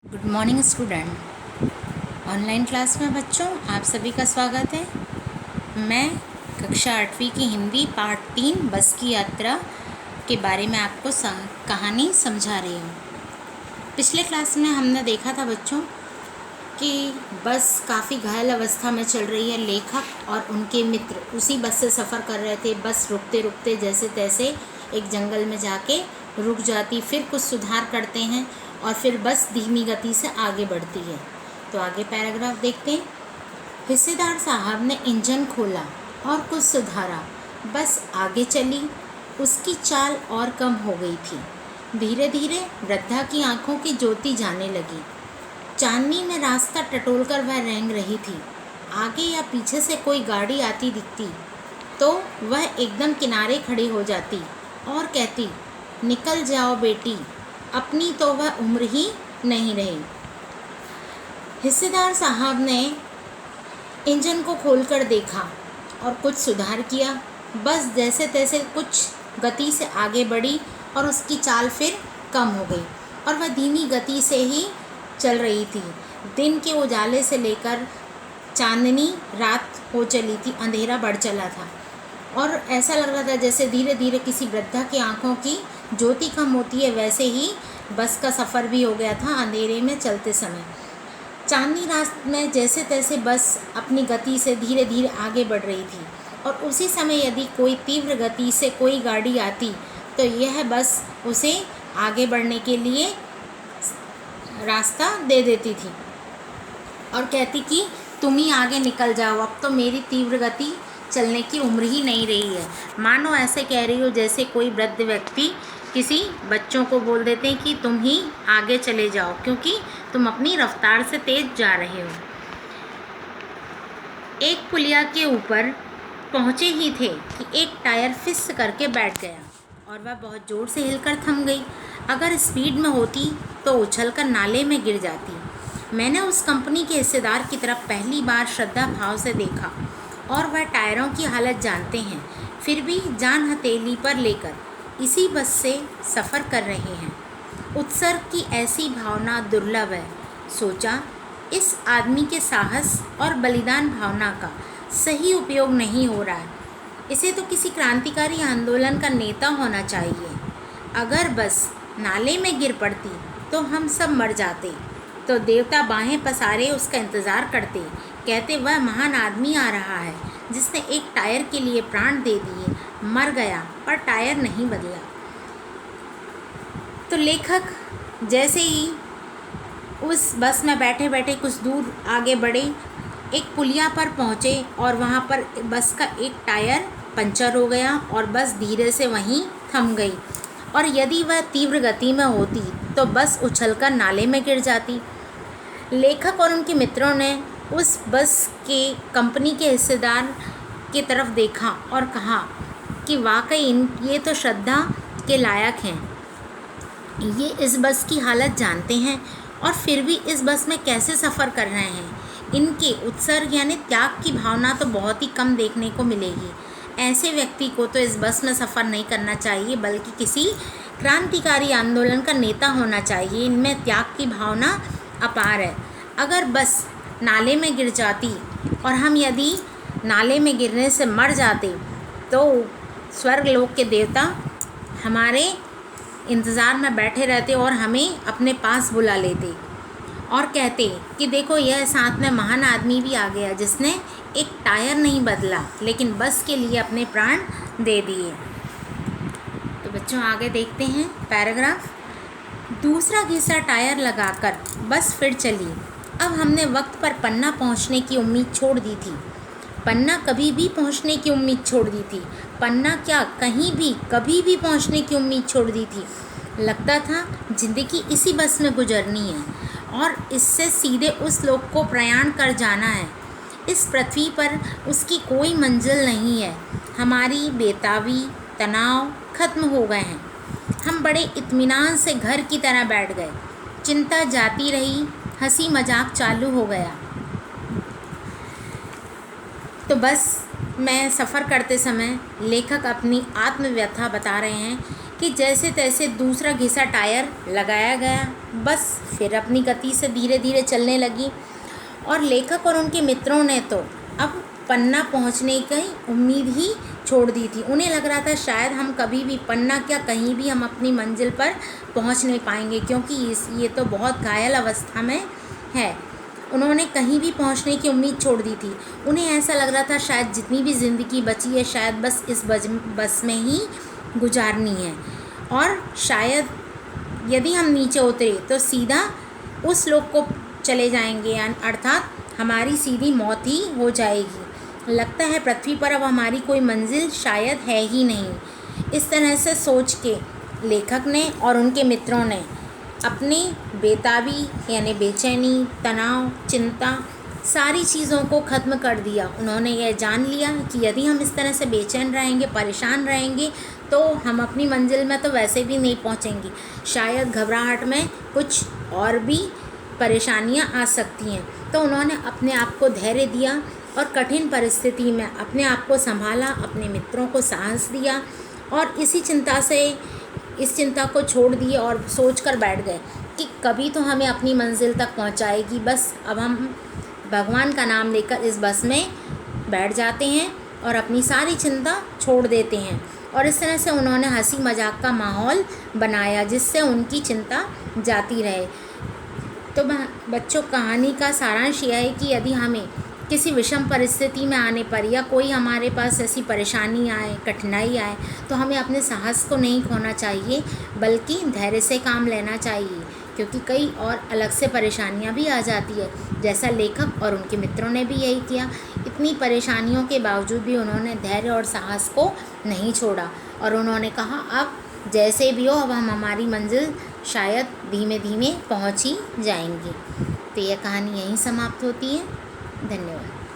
Good morning student. Online class में बच्चों आप सभी का स्वागत है। मैं कक्षा 8वीं की हिंदी पार्ट 3 बस की यात्रा के बारे में आपको कहानी समझा रही हूँ। पिछले क्लास में हमने देखा था बच्चों कि बस काफ़ी घायल अवस्था में चल रही है। लेखक और उनके मित्र उसी बस से सफ़र कर रहे थे। बस रुकते रुकते जैसे तैसे एक जंगल में जाके रुक जाती, फिर कुछ सुधार करते हैं और फिर बस धीमी गति से आगे बढ़ती है। तो आगे पैराग्राफ देखते हैं। हिस्सेदार साहब ने इंजन खोला और कुछ सुधारा। बस आगे चली। उसकी चाल और कम हो गई थी। धीरे धीरे वृद्धा की आंखों की ज्योति जाने लगी। चांदनी में रास्ता टटोलकर वह रेंग रही थी। आगे या पीछे से कोई गाड़ी आती दिखती तो वह एकदम किनारे खड़ी हो जाती और कहती, निकल जाओ बेटी, अपनी तो वह उम्र ही नहीं रही। हिस्सेदार साहब ने इंजन को खोलकर देखा और कुछ सुधार किया। बस जैसे तैसे कुछ गति से आगे बढ़ी और उसकी चाल फिर कम हो गई और वह धीमी गति से ही चल रही थी। दिन के उजाले से लेकर चांदनी रात हो चली थी, अंधेरा बढ़ चला था और ऐसा लग रहा था जैसे धीरे धीरे किसी वृद्धा की आंखों की ज्योति कम होती है, वैसे ही बस का सफ़र भी हो गया था अंधेरे में चलते समय। चांदनी रात में जैसे तैसे बस अपनी गति से धीरे धीरे आगे बढ़ रही थी और उसी समय यदि कोई तीव्र गति से कोई गाड़ी आती तो यह बस उसे आगे बढ़ने के लिए रास्ता दे देती थी और कहती कि तुम ही आगे निकल जाओ, अब तो मेरी तीव्र गति चलने की उम्र ही नहीं रही है। मानो ऐसे कह रही हो जैसे कोई वृद्ध व्यक्ति किसी बच्चों को बोल देते हैं कि तुम ही आगे चले जाओ क्योंकि तुम अपनी रफ्तार से तेज जा रहे हो। एक पुलिया के ऊपर पहुँचे ही थे कि एक टायर फिस करके बैठ गया और वह बहुत ज़ोर से हिलकर थम गई। अगर स्पीड में होती तो उछलकर नाले में गिर जाती। मैंने उस कंपनी के हिस्सेदार की तरफ पहली बार श्रद्धा भाव से देखा और वह टायरों की हालत जानते हैं, फिर भी जान हथेली पर लेकर इसी बस से सफ़र कर रहे हैं। उत्सर्ग की ऐसी भावना दुर्लभ है। सोचा, इस आदमी के साहस और बलिदान भावना का सही उपयोग नहीं हो रहा है। इसे तो किसी क्रांतिकारी आंदोलन का नेता होना चाहिए। अगर बस नाले में गिर पड़ती तो हम सब मर जाते, तो देवता बाहें पसारे उसका इंतज़ार करते, कहते वह महान आदमी आ रहा है जिसने एक टायर के लिए प्राण दे दिए। मर गया पर टायर नहीं बदला। तो लेखक जैसे ही उस बस में बैठे बैठे कुछ दूर आगे बढ़े, एक पुलिया पर पहुँचे और वहाँ पर बस का एक टायर पंचर हो गया और बस धीरे से वहीं थम गई और यदि वह तीव्र गति में होती तो बस उछलकर नाले में गिर जाती। लेखक और उनके मित्रों ने उस बस के कंपनी के हिस्सेदार की तरफ देखा और कहा कि वाकई ये तो श्रद्धा के लायक हैं। ये इस बस की हालत जानते हैं और फिर भी इस बस में कैसे सफ़र कर रहे हैं। इनके उत्सर्ग यानी त्याग की भावना तो बहुत ही कम देखने को मिलेगी। ऐसे व्यक्ति को तो इस बस में सफ़र नहीं करना चाहिए बल्कि किसी क्रांतिकारी आंदोलन का नेता होना चाहिए। इनमें त्याग की भावना अपार है। अगर बस नाले में गिर जाती और हम यदि नाले में गिरने से मर जाते तो स्वर्ग लोक के देवता हमारे इंतज़ार में बैठे रहते और हमें अपने पास बुला लेते और कहते कि देखो यह साथ में महान आदमी भी आ गया जिसने एक टायर नहीं बदला लेकिन बस के लिए अपने प्राण दे दिए। तो बच्चों आगे देखते हैं पैराग्राफ। दूसरा घिसा टायर लगाकर बस फिर चली। अब हमने वक्त पर पन्ना पहुंचने की उम्मीद छोड़ दी थी। पन्ना कभी भी पहुंचने की उम्मीद छोड़ दी थी। पन्ना क्या, कहीं भी कभी भी पहुंचने की उम्मीद छोड़ दी थी। लगता था ज़िंदगी इसी बस में गुजरनी है और इससे सीधे उस लोक को प्रयाण कर जाना है। इस पृथ्वी पर उसकी कोई मंजिल नहीं है। हमारी बेताबी तनाव खत्म हो गए हैं। हम बड़े इत्मीनान से घर की तरह बैठ गए। चिंता जाती रही, हंसी मजाक चालू हो गया। तो बस में सफ़र करते समय लेखक अपनी आत्मव्यथा बता रहे हैं कि जैसे तैसे दूसरा घिसा टायर लगाया गया बस फिर अपनी गति से धीरे धीरे चलने लगी। और लेखक और उनके मित्रों ने तो अब पन्ना पहुंचने की उम्मीद ही छोड़ दी थी। उन्हें लग रहा था शायद हम कभी भी, पन्ना क्या कहीं भी, हम अपनी मंजिल पर पहुंच नहीं पाएंगे, क्योंकि ये तो बहुत घायल अवस्था में है। उन्होंने कहीं भी पहुंचने की उम्मीद छोड़ दी थी। उन्हें ऐसा लग रहा था शायद जितनी भी ज़िंदगी बची है शायद बस इस बस में ही गुजारनी है, और शायद यदि हम नीचे उतरे तो सीधा उस लोक को चले जाएंगे, अर्थात हमारी सीधी मौत ही हो जाएगी। लगता है पृथ्वी पर अब हमारी कोई मंजिल शायद है ही नहीं। इस तरह से सोच के लेखक ने और उनके मित्रों ने अपनी बेताबी यानी बेचैनी, तनाव, चिंता, सारी चीज़ों को ख़त्म कर दिया। उन्होंने यह जान लिया कि यदि हम इस तरह से बेचैन रहेंगे, परेशान रहेंगे, तो हम अपनी मंजिल में तो वैसे भी नहीं पहुंचेंगे। शायद घबराहट में कुछ और भी परेशानियां आ सकती हैं। तो उन्होंने अपने आप को धैर्य दिया और कठिन परिस्थिति में अपने आप को संभाला, अपने मित्रों को साहस दिया, और इस चिंता को छोड़ दिए और सोच कर बैठ गए कि कभी तो हमें अपनी मंजिल तक पहुंचाएगी। बस अब हम भगवान का नाम लेकर इस बस में बैठ जाते हैं और अपनी सारी चिंता छोड़ देते हैं। और इस तरह से उन्होंने हंसी मजाक का माहौल बनाया जिससे उनकी चिंता जाती रहे। तो बच्चों, कहानी का सारांश यह है कि यदि हमें किसी विषम परिस्थिति में आने पर या कोई हमारे पास ऐसी परेशानी आए, कठिनाई आए, तो हमें अपने साहस को नहीं खोना चाहिए, बल्कि धैर्य से काम लेना चाहिए, क्योंकि कई और अलग से परेशानियां भी आ जाती है। जैसा लेखक और उनके मित्रों ने भी यही किया। इतनी परेशानियों के बावजूद भी उन्होंने धैर्य और साहस को नहीं छोड़ा, और उन्होंने कहा अब जैसे भी हो, अब हम हमारी मंजिल शायद धीमे धीमे पहुंच ही जाएंगे। तो यह कहानी यहीं समाप्त होती है। धन्यवाद।